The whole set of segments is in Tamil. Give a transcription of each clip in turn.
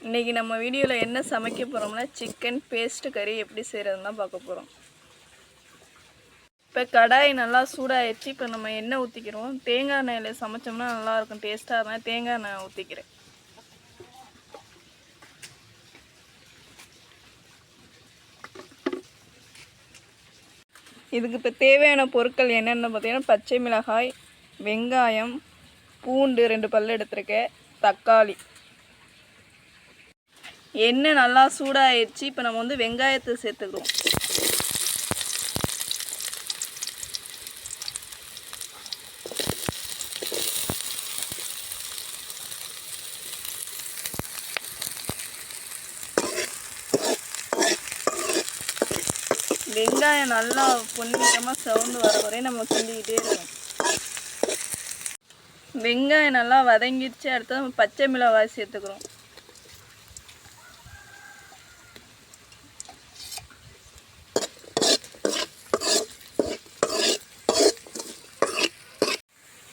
இன்றைக்கி நம்ம வீடியோவில் என்ன சமைக்க போகிறோம்னா சிக்கன் பேஸ்ட் கறி எப்படி செய்கிறதுன்னு தான் பார்க்க போகிறோம். இப்போ கடாய் நல்லா சூடாகிடுச்சு. இப்போ நம்ம எண்ணெய் ஊற்றிக்கிறோம். தேங்காய் எண்ணெயில் சமைச்சோம்னா நல்லாயிருக்கும், டேஸ்ட்டாக இருந்தால் தேங்காய் எண்ணெய் ஊற்றிக்கிறேன். இதுக்கு இப்போ தேவையான பொருட்கள் என்னென்னு பார்த்தீங்கன்னா பச்சை மிளகாய், வெங்காயம், பூண்டு 2 பல் எடுத்துருக்கேன், தக்காளி. எண்ணெய் நல்லா சூடாகிடுச்சு. இப்போ நம்ம வந்து வெங்காயத்தை சேர்த்துக்கிறோம். வெங்காயம் நல்லா பொன்னிறமாக சவுண்டு வர வரையும் நம்ம கிண்டிக்கிட்டே இருக்கோம். வெங்காயம் நல்லா வதங்கிடுச்சு. அடுத்து நம்ம பச்சை மிளகாய் சேர்த்துக்கிறோம்.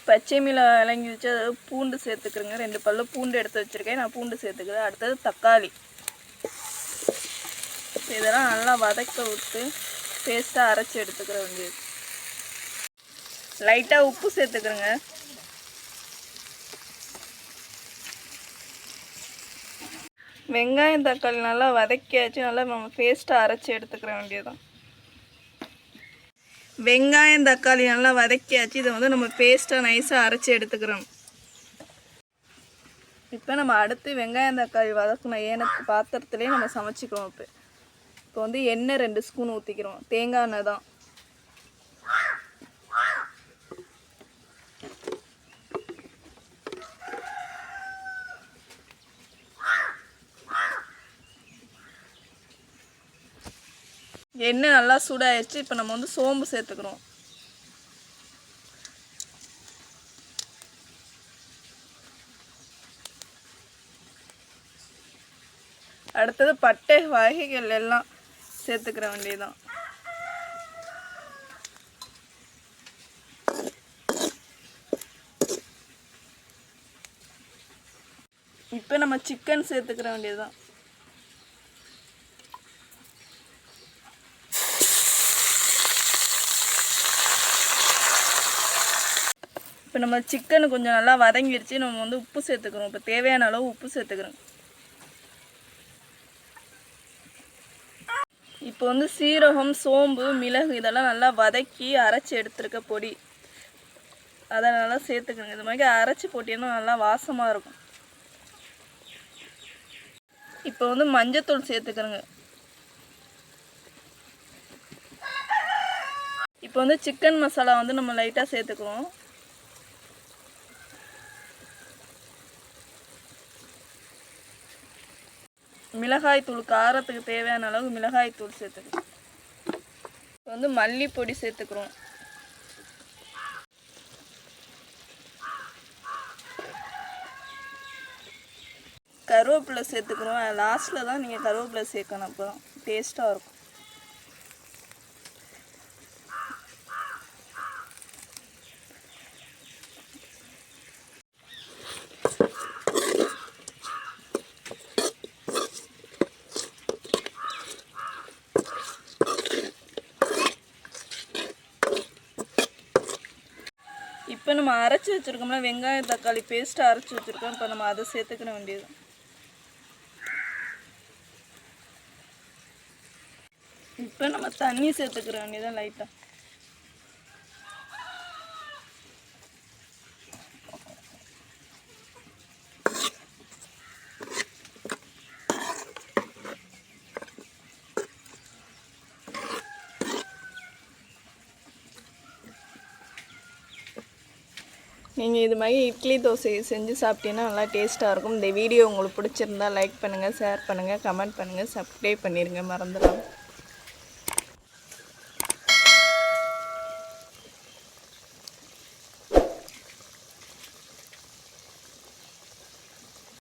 பச்சை மிளகாய் இறங்கி வச்சு அதாவது பூண்டு சேர்த்துக்கிறேங்க. 2 பல்லு பூண்டு எடுத்து வச்சுருக்கேன், நான் பூண்டு சேர்த்துக்கிறேன். அடுத்தது தக்காளி. இதெல்லாம் நல்லா வதக்க விட்டு பேஸ்ட்டாக அரைச்சி எடுத்துக்கிற வேண்டியது. லைட்டாக உப்பு சேர்த்துக்கிறேங்க. வெங்காயம் தக்காளி நல்லா வதக்கியாச்சு. நல்லா நம்ம பேஸ்ட்டாக அரைச்சி எடுத்துக்கிற வேண்டியதுதான். வெங்காயம் தக்காளி நல்லா வதக்கியாச்சு. இதை வந்து நம்ம பேஸ்ட்டாக நைஸாக அரைச்சி எடுத்துக்கிறோம். இப்போ நம்ம அடுத்து வெங்காயம் தக்காளி வதக்கணும் பாத்திரத்துலேயே நம்ம சமைச்சிக்கிறோம். இப்போ வந்து எண்ணெய் 2 ஸ்பூன் ஊற்றிக்கிறோம். தேங்காய் எண்ணெய் தான். எண்ணெய் நல்லா சூடாகிடுச்சு. இப்போ நம்ம வந்து சோம்பு சேர்த்துக்கிறோம். அடுத்தது பட்டை வகைகள் எல்லாம் சேர்த்துக்கிற வேண்டியதுதான். இப்போ நம்ம சிக்கன் சேர்த்துக்கிற வேண்டியதுதான். இப்போ நம்ம சிக்கனு கொஞ்சம் நல்லா வதங்கிடுச்சு. நம்ம வந்து உப்பு சேர்த்துக்கிறோம். இப்போ தேவையான அளவு உப்பு சேர்த்துக்கிறோம். இப்போ வந்து சீரகம், சோம்பு, மிளகு இதெல்லாம் நல்லா வதக்கி அரைச்சி எடுத்துருக்க பொடி, அதை நல்லா சேர்த்துக்கணுங்க. இது மாதிரி அரைச்சி போட்டீங்கன்னா நல்லா வாசமாக இருக்கும். இப்போ வந்து மஞ்சத்தூள் சேர்த்துக்கிறோங்க. இப்போ வந்து சிக்கன் மசாலா வந்து நம்ம லைட்டாக சேர்த்துக்கிறோம். மிளகாய் தூள், காரத்துக்கு தேவையான அளவு மிளகாய் தூள் சேர்த்துக்கிறோம். இப்போ வந்து மல்லிப்பொடி சேர்த்துக்கிறோம். கருவேப்பிலை சேர்த்துக்கிறோம். லாஸ்ட்டில் தான் நீங்கள் கருவேப்பிலை சேர்க்கணும், அப்போ தான் டேஸ்ட்டாக இருக்கும். இப்போ நம்ம அரைச்சி வச்சுருக்கோம்னா வெங்காயம் தக்காளி பேஸ்ட்டு அரைச்சி வச்சுருக்கோம். இப்போ நம்ம அதை சேர்த்துக்கிற வேண்டியது. இப்போ நம்ம தண்ணி சேர்த்துக்கிற வேண்டியதான் லைட்டாக. நீங்கள் இது மாதிரி இட்லி தோசை செஞ்சு சாப்பிட்டீங்கன்னா நல்லா டேஸ்ட்டாக இருக்கும். இந்த வீடியோ உங்களுக்கு பிடிச்சிருந்தா லைக் பண்ணுங்கள், ஷேர் பண்ணுங்கள், கமெண்ட் பண்ணுங்கள், சப்ஸ்கிரைப் பண்ணிடுங்க மறந்துடாமல்.